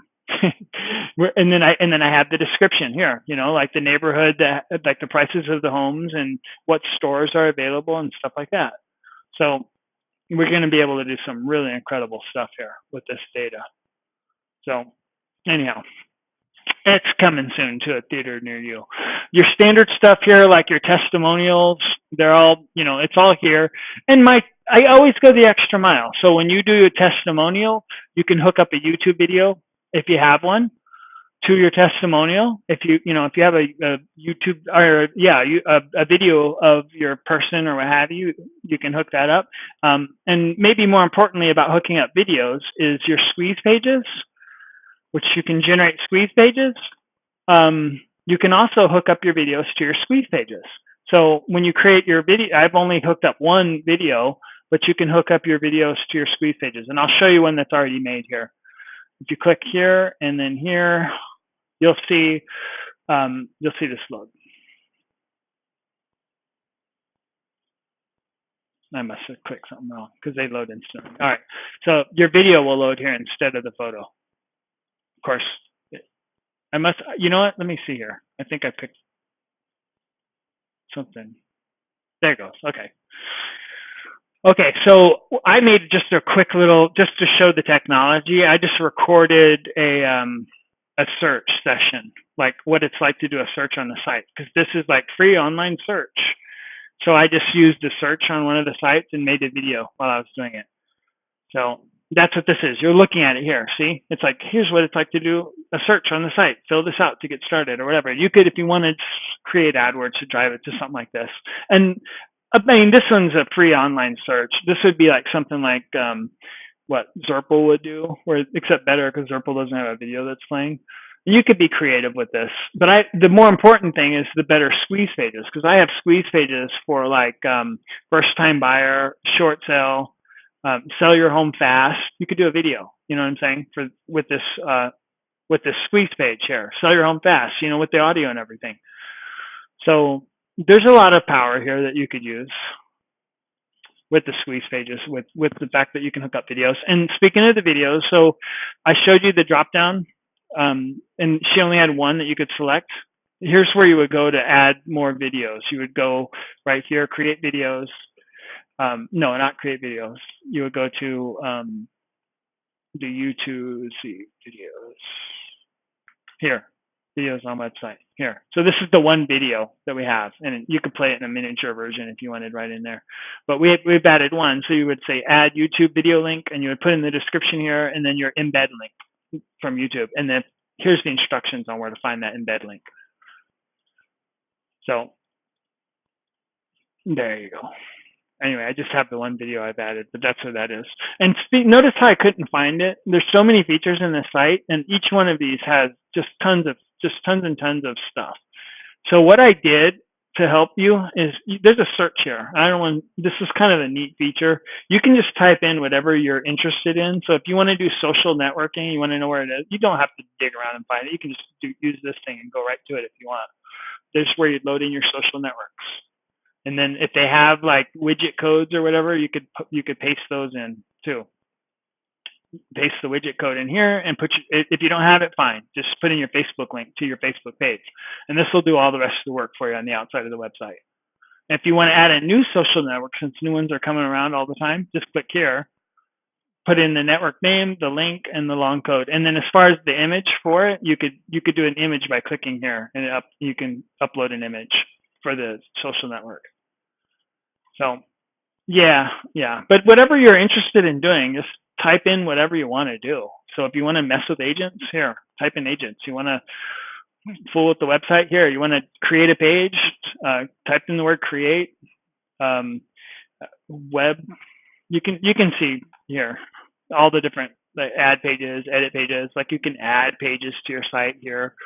and then I have the description here, like the neighborhood, like the prices of the homes and what stores are available and stuff like that. So we're going to be able to do some really incredible stuff here with this data. So anyhow, it's coming soon to a theater near you. Your standard stuff here, like your testimonials, they're all, it's all here. And I always go the extra mile. So when you do a testimonial, you can hook up a YouTube video if you have one to your testimonial. If you have a YouTube or a video of your person or what have you, you can hook that up. And maybe more importantly about hooking up videos is your squeeze pages, which you can generate squeeze pages. You can also hook up your videos to your squeeze pages. So when you create your video, I've only hooked up one video, but you can hook up your videos to your squeeze pages. And I'll show you one that's already made here. If you click here and then here, you'll see this load. I must have clicked something wrong because they load instantly. All right, so your video will load here instead of the photo. Of course, I must. You know what? Let me see here. I think I picked something. There it goes. Okay. Okay, so I made just a quick little, just to show the technology. I just recorded a search session, like what it's like to do a search on the site, because this is like free online search. So I just used a search on one of the sites and made a video while I was doing it. So that's what this is. You're looking at it here. See, it's like, here's what it's like to do a search on the site. Fill this out to get started or whatever. You could, if you wanted, create AdWords to drive it to something like this. And I mean, this one's a free online search. This would be like something like what Zerpal would do, except better because Zerpal doesn't have a video that's playing. You could be creative with this, but the more important thing is the better squeeze pages, because I have squeeze pages for like first-time buyer, short sale, sell your home fast. You could do a video, you know what I'm saying, with this squeeze page here, sell your home fast, with the audio and everything. So there's a lot of power here that you could use with the squeeze pages, with the fact that you can hook up videos. And speaking of the videos, so I showed you the drop down, and she only had one that you could select. Here's where you would go to add more videos. You would go right here, create videos. No, not create videos. You would go to the YouTube, let's see, videos. Here, videos on website. Here. So this is the one video that we have, and you could play it in a miniature version if you wanted right in there. But we've added one. So you would say add YouTube video link, and you would put in the description here, and then your embed link from YouTube. And then here's the instructions on where to find that embed link. So there you go. Anyway, I just have the one video I've added, but that's what that is. And notice how I couldn't find it. There's so many features in this site, and each one of these has just tons and tons of stuff. So what I did to help you is there's a search here. I don't want, this is kind of a neat feature. You can just type in whatever you're interested in. So if you want to do social networking, you want to know where it is, you don't have to dig around and find it. You can just use this thing and go right to it if you want. This is where you load in your social networks. And then if they have like widget codes or whatever, you could paste those in too. Paste the widget code in here and if you don't have it, fine. Just put in your Facebook link to your Facebook page. And this will do all the rest of the work for you on the outside of the website. And if you want to add a new social network, since new ones are coming around all the time, just click here, put in the network name, the link, and the long code. And then as far as the image for it, you could do an image by clicking here, and you can upload an image for the social network. So yeah. But whatever you're interested in doing, just type in whatever you want to do. So if you want to mess with agents, here, type in agents. You want to fool with the website, here. You want to create a page, type in the word create, web. You can see here all the different add pages, edit pages. Like you can add pages to your site here.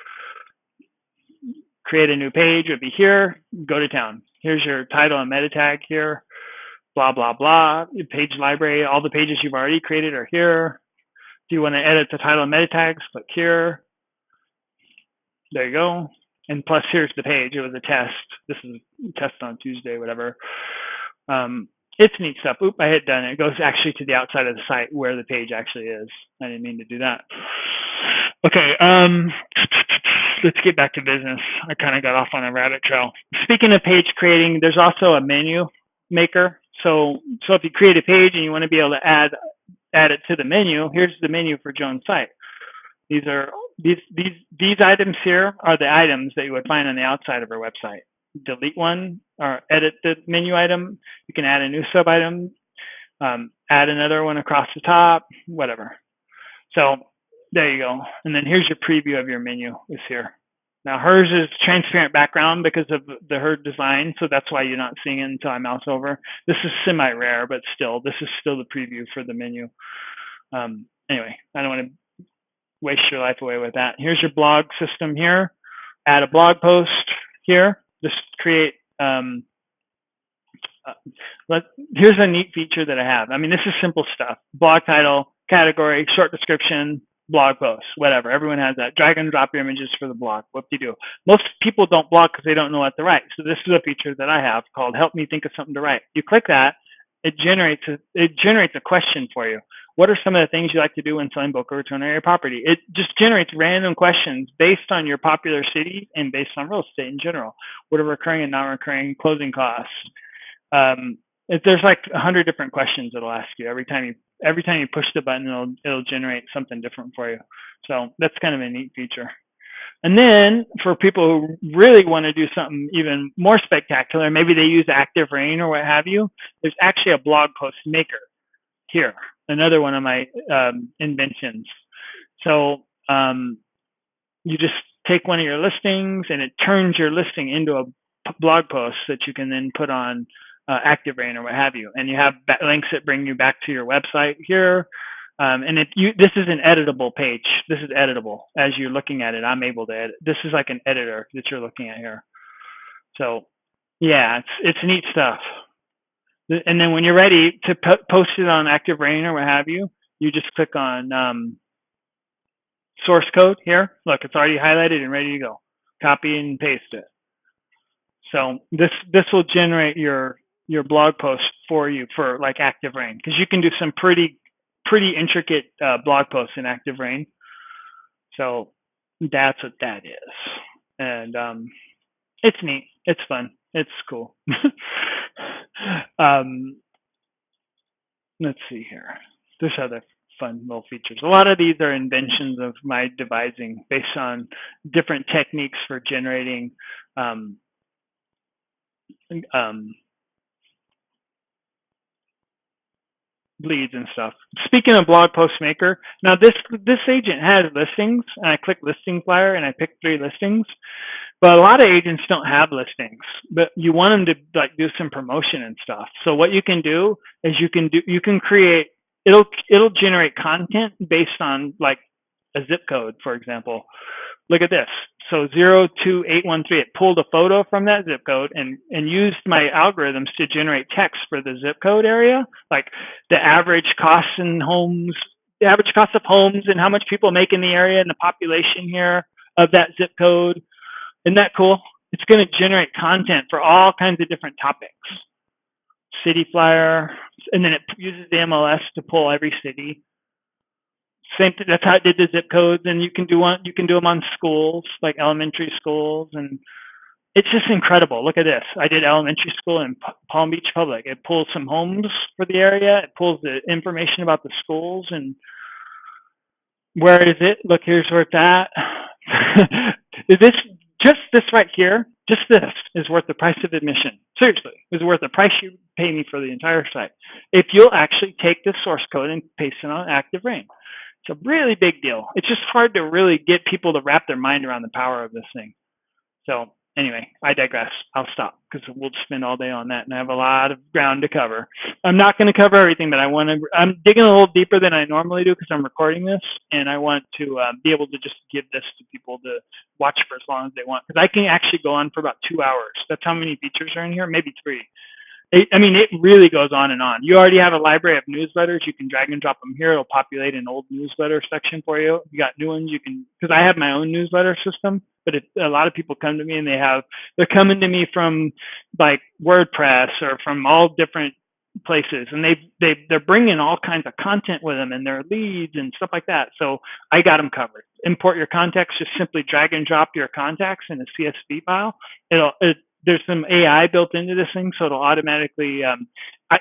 Create a new page would be here. Go to town. Here's your title and meta tag here. Blah, blah, blah. Page library. All the pages you've already created are here. Do you want to edit the title and meta tags? Click here. There you go. And plus, here's the page. It was a test. This is a test on Tuesday, whatever. It's neat stuff. Oop, I hit done. It goes actually to the outside of the site where the page actually is. I didn't mean to do that. Okay, let's get back to business. I kind of got off on a rabbit trail. Speaking of page creating, there's also a menu maker. So if you create a page and you want to be able to add it to the menu, here's the menu for Joan's site. These items here are the items that you would find on the outside of our website. Delete one or edit the menu item. You can add a new sub item, add another one across the top, whatever. So there you go. And then here's your preview of your menu is here. Now hers is transparent background because of her design, so that's why you're not seeing it until I mouse over. This is semi-rare, but still, this is still the preview for the menu. Anyway, I don't want to waste your life away with that. Here's your blog system here. Add a blog post here. Just create, here's a neat feature that I have. I mean, this is simple stuff. Blog title, category, short description, blog post, whatever. Everyone has that. Drag and drop your images for the blog. What do you do? Most people don't blog because they don't know what to write. So this is a feature that I have called Help Me Think of Something to Write. You click that, it generates a question for you. What are some of the things you like to do when selling book or return area property? It just generates random questions based on your popular city and based on real estate in general. What are recurring and non-recurring closing costs? There's like 100 different questions it'll ask you every time you push the button. It'll generate something different for you. So that's kind of a neat feature. And then for people who really want to do something even more spectacular, maybe they use Active Rain or what have you, there's actually a blog post maker here, another one of my inventions. So you just take one of your listings and it turns your listing into a blog post that you can then put on Active Rain or what have you. And you have links that bring you back to your website here. And this is an editable page. This is editable. As you're looking at it, I'm able to edit. This is like an editor that you're looking at here. So yeah, it's neat stuff. And then when you're ready to post it on Active Rain or what have you, you just click on source code here. Look, it's already highlighted and ready to go. Copy and paste it. So this will generate your blog post for you for like Active Rain, because you can do some pretty intricate blog posts in Active Rain. So that's what that is. And it's neat. It's fun. It's cool. Let's see here. There's other fun little features. A lot of these are inventions of my devising based on different techniques for generating leads and stuff. Speaking of blog post maker, now this agent has listings, and I click listing flyer and I pick 3 listings. But a lot of agents don't have listings, but you want them to like do some promotion and stuff. So what you can do is you can create, it'll generate content based on like a zip code, for example. Look at this. So 02813, it pulled a photo from that zip code and used my algorithms to generate text for the zip code area, like the average costs in homes, the average cost of homes and how much people make in the area and the population here of that zip code. Isn't that cool? It's going to generate content for all kinds of different topics. City flyer, and then it uses the MLS to pull every city. Same thing. That's how it did the zip codes, and you can do one. You can do them on schools, like elementary schools, and it's just incredible. Look at this. I did elementary school in Palm Beach Public. It pulls some homes for the area. It pulls the information about the schools and where is it? Look, here's where it's at. Is this just this right here? Just this is worth the price of admission. Seriously, is worth the price you pay me for the entire site. If you'll actually take this source code and paste it on Active Rain. It's a really big deal. It's just hard to really get people to wrap their mind around the power of this thing. So anyway, I digress. I'll stop because we'll spend all day on that, and I have a lot of ground to cover. I'm not going to cover everything, but I'm digging a little deeper than I normally do because I'm recording this, and I want to be able to just give this to people to watch for as long as they want, because I can actually go on for about 2 hours. That's how many features are in here, maybe 3. It really goes on and on. You already have a library of newsletters. You can drag and drop them here. It'll populate an old newsletter section for you. You got new ones. You can, because I have my own newsletter system, but a lot of people come to me and they're coming to me from like WordPress or from all different places, and they're bringing all kinds of content with them and their leads and stuff like that. So I got them covered. Import your contacts. Just simply drag and drop your contacts in a CSV file. There's some AI built into this thing, so it'll automatically.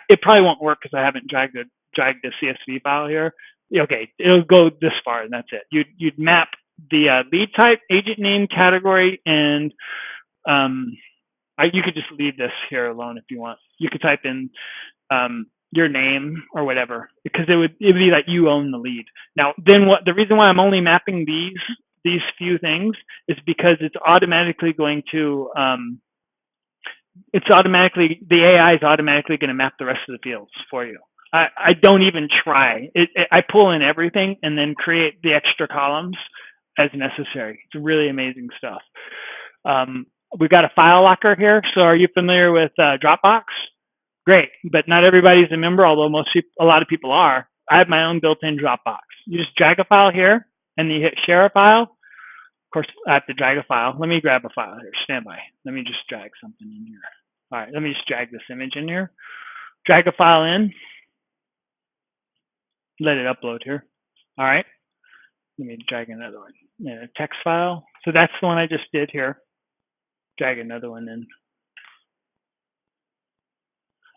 It probably won't work because I haven't dragged the CSV file here. Okay, it'll go this far, and that's it. You'd map the lead type, agent name, category, and you could just leave this here alone if you want. You could type in your name or whatever, because it would be like you own the lead. Now, then the reason why I'm only mapping these few things is because it's automatically going to the AI is automatically going to map the rest of the fields for you. I don't even try. I pull in everything and then create the extra columns as necessary. It's really amazing stuff. We've got a file locker here. So are you familiar with Dropbox? Great, but not everybody's a member, although a lot of people are. I have my own built-in Dropbox. You just drag a file here and you hit share a file. Of course, I have to drag a file. Let me grab a file here. Stand by. Let me just drag something in here. All right, let me just drag this image in here. Drag a file in. Let it upload here. All right. Let me drag another one. Yeah, a text file. So that's the one I just did here. Drag another one in.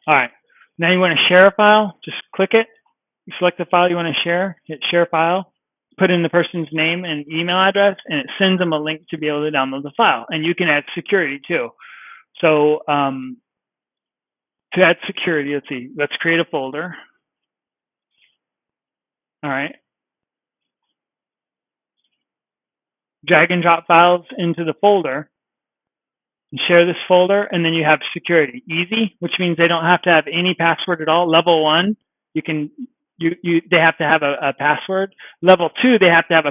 All right. Now you want to share a file. Just click it. You select the file you want to share. Hit share file. Put in the person's name and email address, and it sends them a link to be able to download the file. And you can add security too. So to add security, let's see. Let's create a folder. All right. Drag and drop files into the folder and share this folder, and then you have security. Easy, which means they don't have to have any password at all. Level 1, they have to have a password. Level 2, they have to have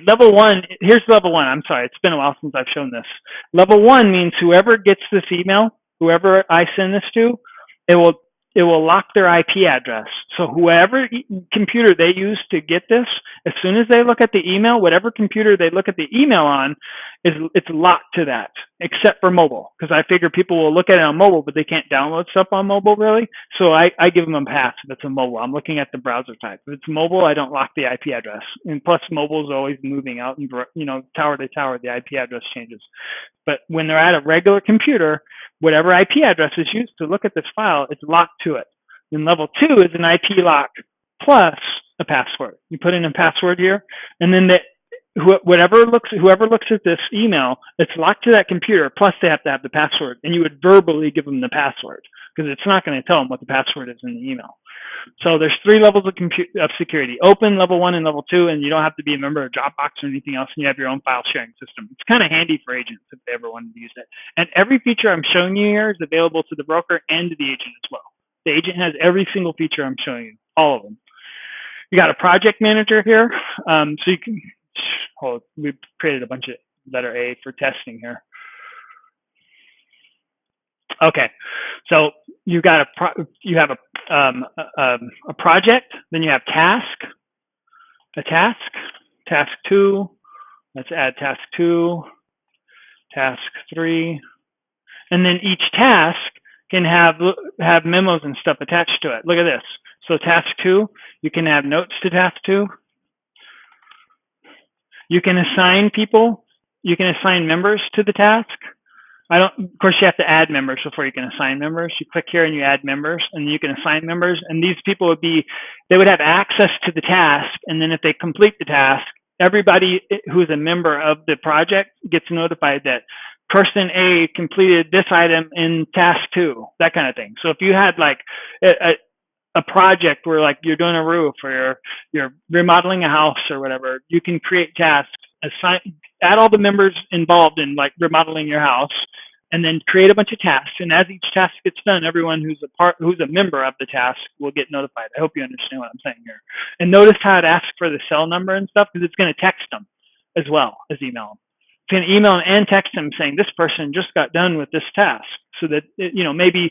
level 1, here's level 1. I'm sorry, it's been a while since I've shown this. Level 1 means whoever gets this email, whoever I send this to, it will lock their IP address. So whoever computer they use to get this, as soon as they look at the email, whatever computer they look at the email on, it's locked to that, except for mobile, because I figure people will look at it on mobile, but they can't download stuff on mobile really. So I give them a pass if it's a mobile. I'm looking at the browser type. If it's mobile, I don't lock the IP address. And plus, mobile is always moving out, and tower to tower, the IP address changes. But when they're at a regular computer, whatever IP address is used to look at this file, it's locked to it. Then level 2 is an IP lock plus a password. You put in a password here, and then whoever looks at this email, it's locked to that computer, plus they have to have the password. And you would verbally give them the password, because it's not going to tell them what the password is in the email. So there's 3 levels of security: open, level 1, and level 2, and you don't have to be a member of Dropbox or anything else, and you have your own file sharing system. It's kind of handy for agents if they ever wanted to use it. And every feature I'm showing you here is available to the broker and to the agent as well. The agent has every single feature I'm showing you, all of them. You got a project manager here, so you can Oh, we created a bunch of letter A for testing here. Okay, so you got you have a project, then you have task 2. Let's add task 2, task 3, and then each task can have memos and stuff attached to it. Look at this. So task 2, you can add notes to task 2. You can assign people. You can assign members to the task. Of course, you have to add members before you can assign members. You click here and you add members, and you can assign members. And these people they would have access to the task. And then if they complete the task, everybody who's a member of the project gets notified that person A completed this item in task 2, that kind of thing. So if you had like a project where like you're doing a roof or you're remodeling a house or whatever, you can create tasks, add all the members involved in like remodeling your house, and then create a bunch of tasks. And as each task gets done, everyone who's a member of the task will get notified. I hope you understand what I'm saying here. And notice how it asks for the cell number and stuff, because it's going to text them as well as email them. It's going to email them and text them saying this person just got done with this task. So that, maybe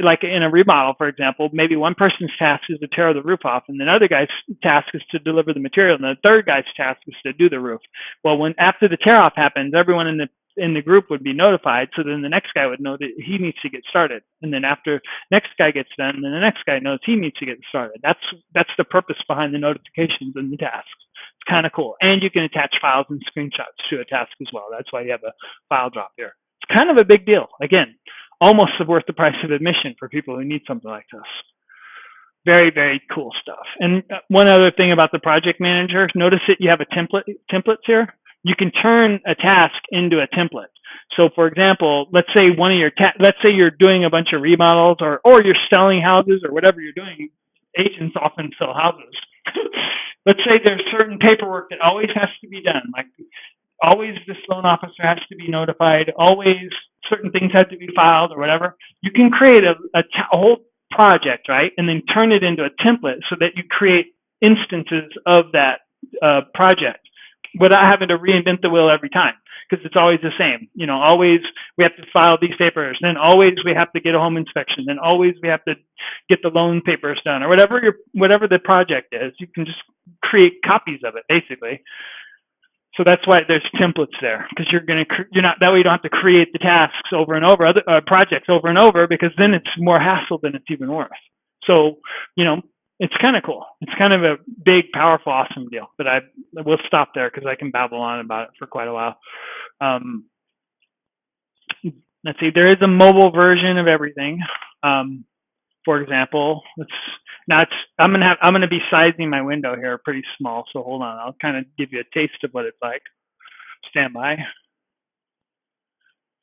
like in a remodel, for example, maybe one person's task is to tear the roof off, and the other guy's task is to deliver the material, and the third guy's task is to do the roof. Well, after the tear off happens, everyone in the group would be notified, so then the next guy would know that he needs to get started, and then after next guy gets done, then the next guy knows he needs to get started. That's the purpose behind the notifications and the tasks. It's kind of cool, and you can attach files and screenshots to a task as well. That's why you have a file drop here. It's kind of a big deal. Again, almost worth the price of admission for people who need something like this. Very, very cool stuff. And one other thing about the project manager, notice that you have a templates here. You can turn a task into a template. So for example, let's say let's say you're doing a bunch of remodels or you're selling houses or whatever you're doing. Agents often sell houses. Let's say there's certain paperwork that always has to be done, like always this loan officer has to be notified, always certain things have to be filed or whatever. You can create a whole project, right, and then turn it into a template so that you create instances of that project without having to reinvent the wheel every time, because it's always the same. Always we have to file these papers, then always we have to get a home inspection, then always we have to get the loan papers done, or whatever the project is. You can just create copies of it, basically. So that's why there's templates there, because that way you don't have to create the tasks over and over, other projects over and over, because then it's more hassle than it's even worth. So, it's kind of cool. It's kind of a big, powerful, awesome deal. But we'll stop there because I can babble on about it for quite a while. Let's see. There is a mobile version of everything. For example, I'm gonna be sizing my window here pretty small. So hold on. I'll kind of give you a taste of what it's like. Stand by.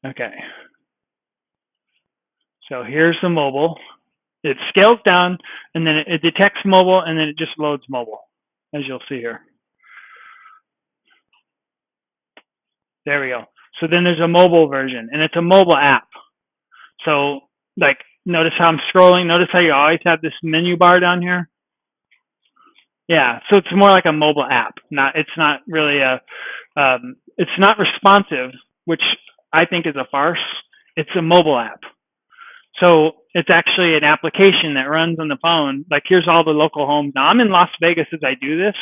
Okay. So here's the mobile. It scales down, and then it detects mobile, and then it just loads mobile, as you'll see here. There we go. So then there's a mobile version, and it's a mobile app. So, like, notice how I'm scrolling. Notice how you always have this menu bar down here? Yeah, so it's more like a mobile app. It's not really it's not responsive, which I think is a farce. It's a mobile app. So it's actually an application that runs on the phone. Like, here's all the local homes. Now, I'm in Las Vegas as I do this,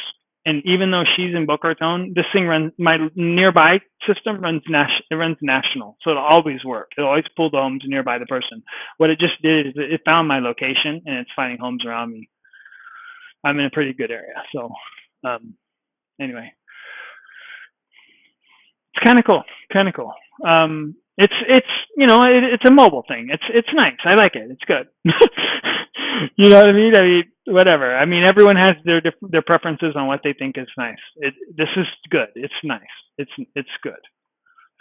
and even though she's in Boca Raton, this thing runs, my nearby system runs national. So it'll always work. It'll always pull the homes nearby the person. What it just did is it found my location, and it's finding homes around me. I'm in a pretty good area. So anyway, it's kind of cool. It's a mobile thing. It's nice. I like it. It's good. You know what I mean? Whatever. Everyone has their preferences on what they think is nice. This is good. It's nice. It's good.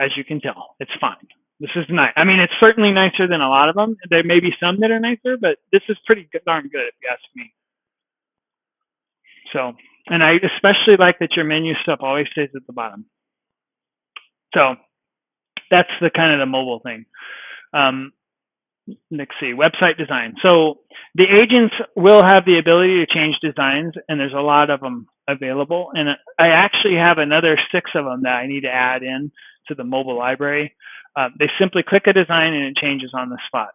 As you can tell, it's fine. This is nice. It's certainly nicer than a lot of them. There may be some that are nicer, but this is pretty darn good if you ask me. So, and I especially like that your menu stuff always stays at the bottom. So that's the kind of the mobile thing. Let's see, website design. So the agents will have the ability to change designs, and there's a lot of them available, and I actually have another 6 of them that I need to add in to the mobile library. They simply click a design and it changes on the spot.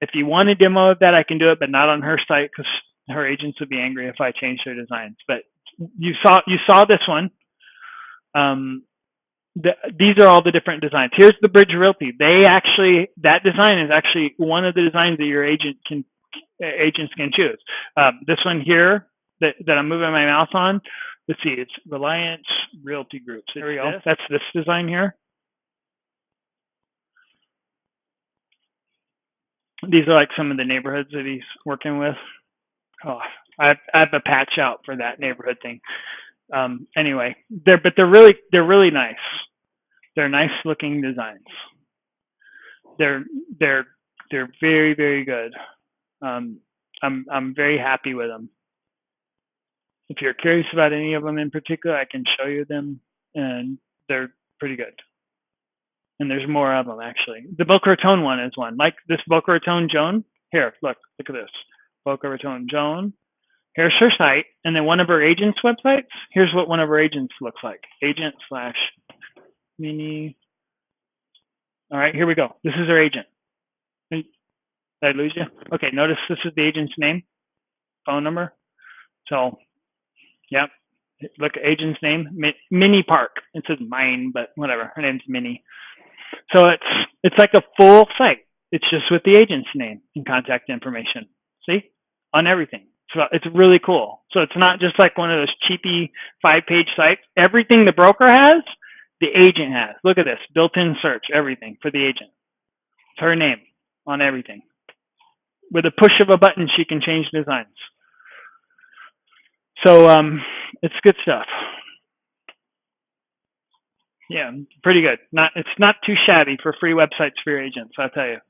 If you want a demo of that, I can do it, but not on her site because her agents would be angry if I changed their designs. But you saw this one. These are all the different designs. Here's the Bridge Realty. That design is actually one of the designs that your agents can choose. This one here that I'm moving my mouse on. Let's see, it's Reliance Realty Groups. There we go. That's this design here. These are like some of the neighborhoods that he's working with. Oh, I have a patch out for that neighborhood thing. Anyway, they're really nice. They're nice looking designs. They're very, very good. I'm very happy with them. If you're curious about any of them in particular, I can show you them, and they're pretty good. And there's more of them actually. The Boca Raton one is one. Like this Boca Raton Joan. Here, look at this. Boca Raton Joan. Here's her site, and then one of her agents' websites. Here's what one of her agents looks like. Agent/mini. All right, here we go. This is her agent. Did I lose you? Okay, notice this is the agent's name, phone number. So, yep. Look at agent's name, Minnie Park. It says mine, but whatever. Her name's Minnie. So it's like a full site. It's just with the agent's name and contact information. See? On everything. So it's really cool. So it's not just like one of those cheapy 5-page sites. Everything the broker has, the agent has. Look at this. Built-in search, everything for the agent. It's her name on everything. With a push of a button, she can change designs. So it's good stuff. Yeah, pretty good. It's not too shabby for free websites for your agents, I'll tell you.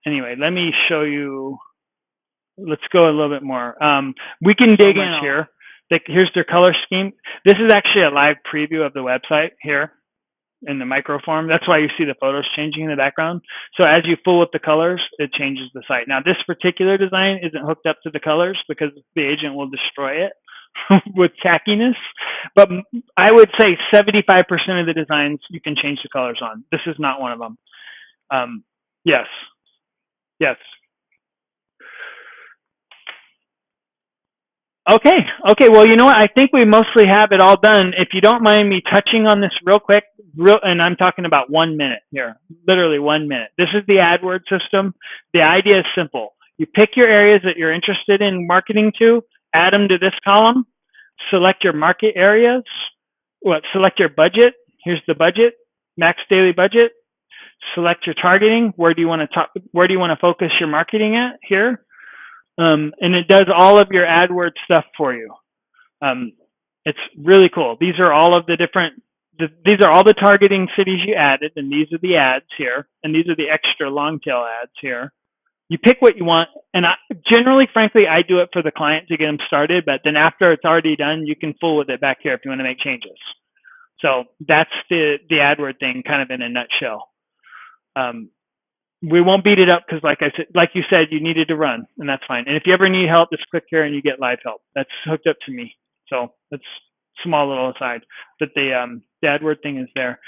Anyway, let me show you. Let's go a little bit more. We can dig in here. Here's their color scheme. This is actually a live preview of the website here in the microform. That's why you see the photos changing in the background. So as you fool with the colors, it changes the site. Now, this particular design isn't hooked up to the colors because the agent will destroy it with tackiness. But I would say 75% of the designs you can change the colors on. This is not one of them. Yes. Yes. Okay. Well, you know what? I think we mostly have it all done. If you don't mind me touching on this real quick, and I'm talking about 1 minute here, literally 1 minute. This is the AdWords system. The idea is simple. You pick your areas that you're interested in marketing to, add them to this column, select your market areas, select your budget. Here's the budget, max daily budget. Select your targeting. Where do you want to focus your marketing at here? And it does all of your AdWords stuff for you. It's really cool. These are all of these are all the targeting cities you added, and these are the ads here, and these are the extra long tail ads here. You pick what you want, and generally, frankly, I do it for the client to get them started, but then after it's already done, you can fool with it back here if you want to make changes. So that's the AdWord thing kind of in a nutshell. We won't beat it up because, like you said, you needed to run, and that's fine. And if you ever need help, just click here and you get live help. That's hooked up to me. So that's small little aside. But the AdWord thing is there.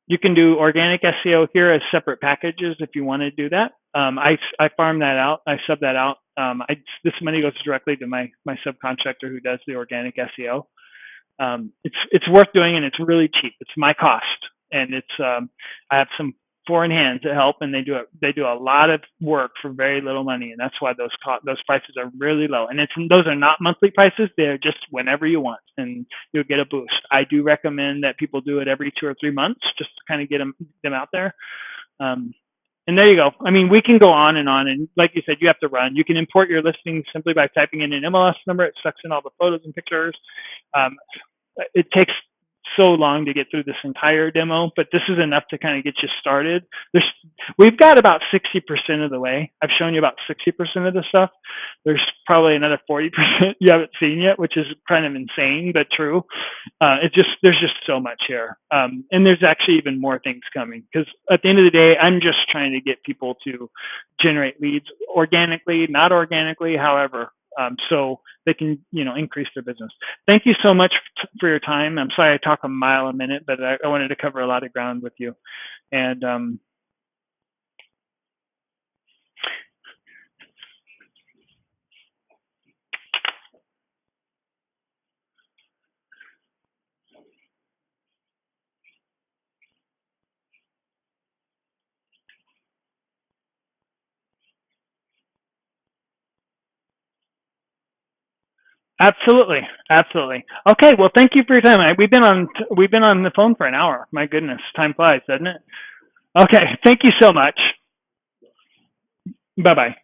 You can do organic SEO here as separate packages if you want to do that. I farm that out. I sub that out. This money goes directly to my subcontractor who does the organic SEO. It's worth doing, and it's really cheap. It's my cost, and it's I have some foreign hands that help, and they do a lot of work for very little money, and that's why those prices are really low. And those are not monthly prices; they're just whenever you want, and you'll get a boost. I do recommend that people do it every 2 or 3 months just to kind of get them out there. And there you go. I mean, we can go on, and like you said, you have to run. You can import your listings simply by typing in an MLS number. It sucks in all the photos and pictures. It takes so long to get through this entire demo, but this is enough to kind of get you started. We've got about 60% of the way. I've shown you about 60% of the stuff. There's probably another 40% you haven't seen yet, which is kind of insane, but true. There's just so much here. And there's actually even more things coming because at the end of the day, I'm just trying to get people to generate leads organically, not organically, however. so they can, increase their business. Thank you so much for your time. I'm sorry I talk a mile a minute, but I wanted to cover a lot of ground with you. And absolutely, absolutely. Okay, well, thank you for your time. We've been on the phone for an hour. My goodness, time flies, doesn't it? Okay, thank you so much. Bye bye.